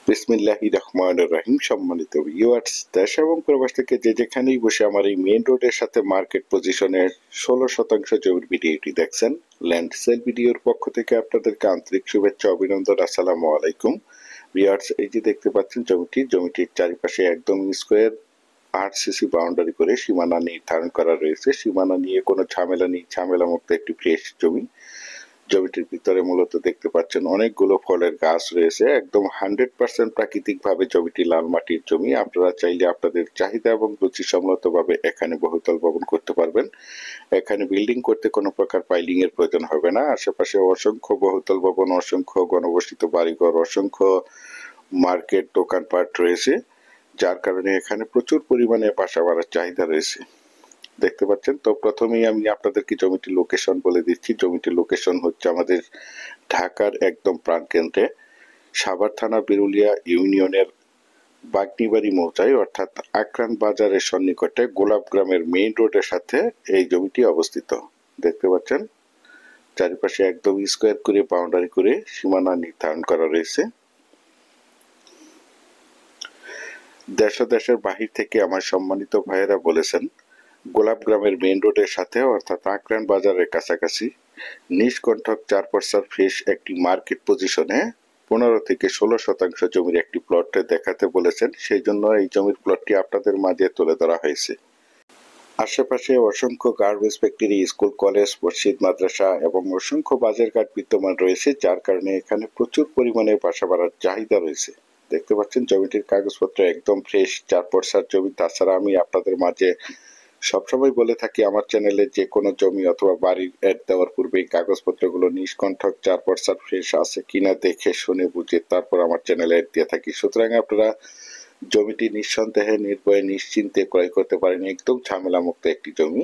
বিসমিল্লাহির রহমানির রহিম। সম্মানিত ভিউয়ার্স, দেশ এবং প্রবাস থেকে যে যেখানেই বসে আমার এই মেইন রোডের সাথে মার্কেট পজিশনের 16% জমির ভিডিওটি দেখছেন, ল্যান্ড সেল ভিডিওর পক্ষ থেকে আপনাদেরকে আন্তরিক শুভেচ্ছা অভিনন্দন। আসসালামু আলাইকুম ভিউয়ার্স। এই যে দেখতে পাচ্ছেন জমিটির চারিপাশে একদম স্কোয়ার 8 সিসি বাউন্ডারি করে সীমানা নির্ধারণ করা রয়েছে। সীমানা নিয়ে কোনো ঝামেলা নেই, ঝামেলা মুক্ত একটি ফ্রেশ জমি। জমিটির ভিতরে মূলত দেখতে পাচ্ছেন অনেকগুলো ফলের গাছ রয়েছে। একদম 100% প্রাকৃতিক ভাবে জমিটি লাল মাটির জমি। আপনারা চাইলে আপনাদের চাহিদা এবং রুচিসম্মত ভাবে এখানে বহুতল ভবন করতে পারবেন। এখানে বিল্ডিং করতে কোনো প্রকার পাইলিং এর প্রয়োজন হবে না। আশেপাশে অসংখ্য বহুতল ভবন, অসংখ্য ঘনবসতিত বাড়িঘর, অসংখ্য মার্কেট, দোকানপাট রয়েছে, যার কারণে এখানে প্রচুর পরিমাণে বাসা বাড়ার চাহিদা রয়েছে। দেখতে পাচ্ছেন। তো প্রথমেই আমি আপনাদেরকে জমিটির লোকেশন বলে দিচ্ছি। জমিটির লোকেশন হচ্ছে আমাদের ঢাকার একদম প্রাণকেন্দ্রে, সাভার থানা বিরুলিয়া ইউনিয়নের বাগনিবাড়ি মৌজায়, অর্থাৎ আক্রান বাজারের সন্নিকটে গোলাপ গ্রামের মেইন রোডের সাথে এই জমিটি অবস্থিত। দেখতে পাচ্ছেন চারিপাশে একদম স্কোয়ার করে বাউন্ডারি করে সীমানা নির্ধারণ করা রয়েছে। দেশ ও দেশের বাহির থেকে আমার সম্মানিত ভাইয়েরা বলেছেন, গোলাপ গ্রামের মেইন রোডের সাথে অর্থাৎ আক্রান বাজারের কাছাকাছি নিষ্কণ্ঠক 4% ফ্রেশ একটি মার্কেট পজিশনে 15 থেকে 16% জমির একটি প্লট দেখাতে বলেছেন। সেই জন্য এই জমির প্লটটি আপনাদের মাঝে তুলে ধরা হয়েছে। আশেপাশে অসংখ্য গার্মেন্টস ফ্যাক্টরি, স্কুল, কলেজ, মসজিদ, মাদ্রাসা এবং অসংখ্য বাজারঘাট বিদ্যমান রয়েছে, যার কারণে এখানে প্রচুর পরিমাণে বাসা বাড়ার চাহিদা রয়েছে। দেখতে পাচ্ছেন জমিটির কাগজপত্র একদম ফ্রেশ 4% জমি। তাছাড়া আমি আপনাদের মাঝে সবসময় বলে থাকি, আমার চ্যানেলে যে কোনো জমি অথবা বাড়ির অ্যাড দেওয়ার পূর্বে কাগজপত্রগুলো নিষ্কণ্ঠক 4% ফ্রেশ আছে কিনা দেখে শুনে বুঝে তারপর আমার চ্যানেলে অ্যাড দিয়ে থাকি। সুতরাং আপনারা জমিটি নিঃসন্দেহে নির্ভয়ে নিশ্চিন্তে ক্রয় করতে পারেন। একদম ঝামেলা মুক্ত একটি জমি।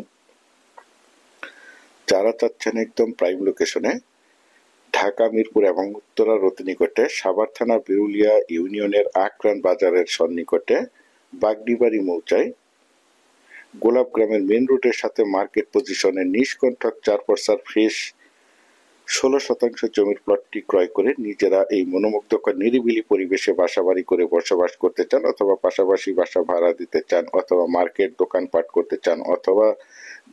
যারা চাচ্ছেন একদম প্রাইম লোকেশনে, ঢাকা মিরপুর এবং উত্তরা রোড নিকটে, সাভার থানা বিরুলিয়া ইউনিয়নের আক্রান বাজারের সন্নিকটে বাগনিবাড়ি মৌজায় গোলাপ গ্রামের মেইন রোডের সাথে মার্কেট পজিশনে নিষ্কণ্ঠক 4% ফ্রেশ 16% জমির প্লটটি ক্রয় করে নিজেরা এই মনোমুগ্ধকর নিরিবিলি পরিবেশে বাসাবাড়ি করে বসবাস করতে চান, অথবা পাশাপাশি বাসা ভাড়া দিতে চান, অথবা মার্কেট দোকানপাট করতে চান, অথবা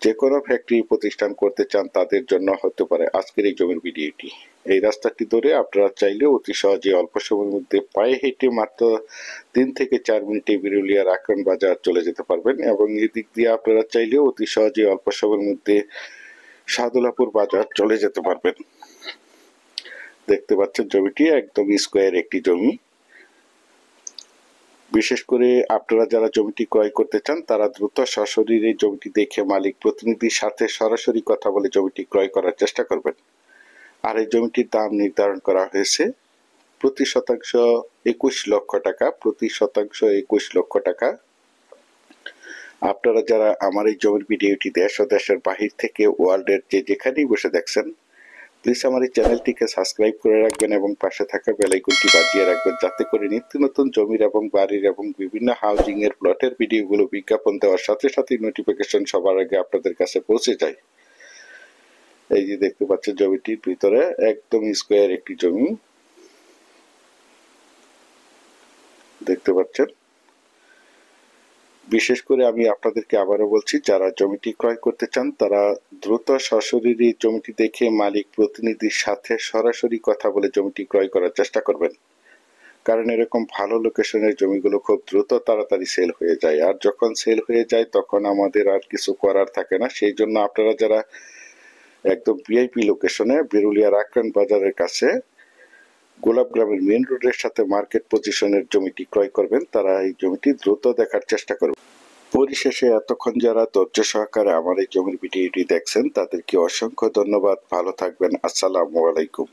যে কোনো ফ্যাক্টরি প্রতিষ্ঠান করতে চান, তাদের জন্য হতে পারে আজকের এই জমির ভিডিওটি। এই রাস্তাটি ধরে আপনারা চাইলে অতি সহজে অল্প সময়ের মধ্যে পায়ে হেঁটে মাত্র 3 থেকে 4 মিনিটে বিরুলিয়ার আক্রান বাজার চলে যেতে পারবেন, এবং এই দিক দিয়ে আপনারা চাইলে অতি সহজে অল্প সময়ের মধ্যে সাদুলাপুর বাজার চলে যেতে পারবেন। দেখতে পাচ্ছেন জমিটি একদম স্কোয়ার একটি জমি। বিশেষ করে আপনারা যারা জমিটি ক্রয় করতে চান, তারা দ্রুত সশরীরে জমিটি দেখে মালিক প্রতিনিধির সাথে সরাসরি কথা বলে জমিটি ক্রয় করার চেষ্টা করবেন। আর এই জমিটির দাম নির্ধারণ করা হয়েছে প্রতি শতাংশ 21 লক্ষ টাকা। প্রতি শতাংশ 21 লক্ষ টাকা। আপনারা যারা আমার এই জমির ভিডিওটি দেশ ও দেশের বাহির থেকে ওয়ার্ল্ডের যে যেখানেই বসে দেখছেন, প্লিজ আমার এই চ্যানেলটিকে সাবস্ক্রাইব করে রাখবেন এবং পাশে থাকা বেল আইকনটি বাজিয়ে রাখবেন, যাতে করে নিত্য নতুন জমির এবং বাড়ির এবং বিভিন্ন হাউজিং এর প্লটের ভিডিওগুলো বিজ্ঞাপন দেওয়ার সাথে সাথে নোটিফিকেশন সবার আগে আপনাদের কাছে পৌঁছে যায়। এই যে দেখতে পাচ্ছেন জমিটির ভিতরে একদম স্কোয়ার একটি জমি। দেখতে পাচ্ছেন। বিশেষ করে আমি আপনাদেরকে আবারও বলছি, যারা জমিটি ক্রয় করতে চান তারা দ্রুত সশরীরে জমিটি দেখে মালিক প্রতিনিধির সাথে সরাসরি কথা বলে জমিটি ক্রয় করার চেষ্টা করবেন। কারণ এরকম ভালো লোকেশনের জমিগুলো খুব দ্রুত তাড়াতাড়ি সেল হয়ে যায়, আর যখন সেল হয়ে যায় তখন আমাদের আর কিছু করার থাকে না। সেই জন্য আপনারা যারা একদম ভিআইপি লোকেশনে বিরুলিয়ার আক্রান বাজারের কাছে গোলাপ গ্রামের মেইন রোডের সাথে মার্কেট পজিশনের জমিটি ক্রয় করবেন, তারা এই জমিটি দ্রুত দেখার চেষ্টা করবেন। পরিশেষে এতক্ষণ যারা ধৈর্য সহকারে আমার এই জমির ভিডিওটি দেখছেন, তাদেরকে অসংখ্য ধন্যবাদ। ভালো থাকবেন। আসসালামু আলাইকুম।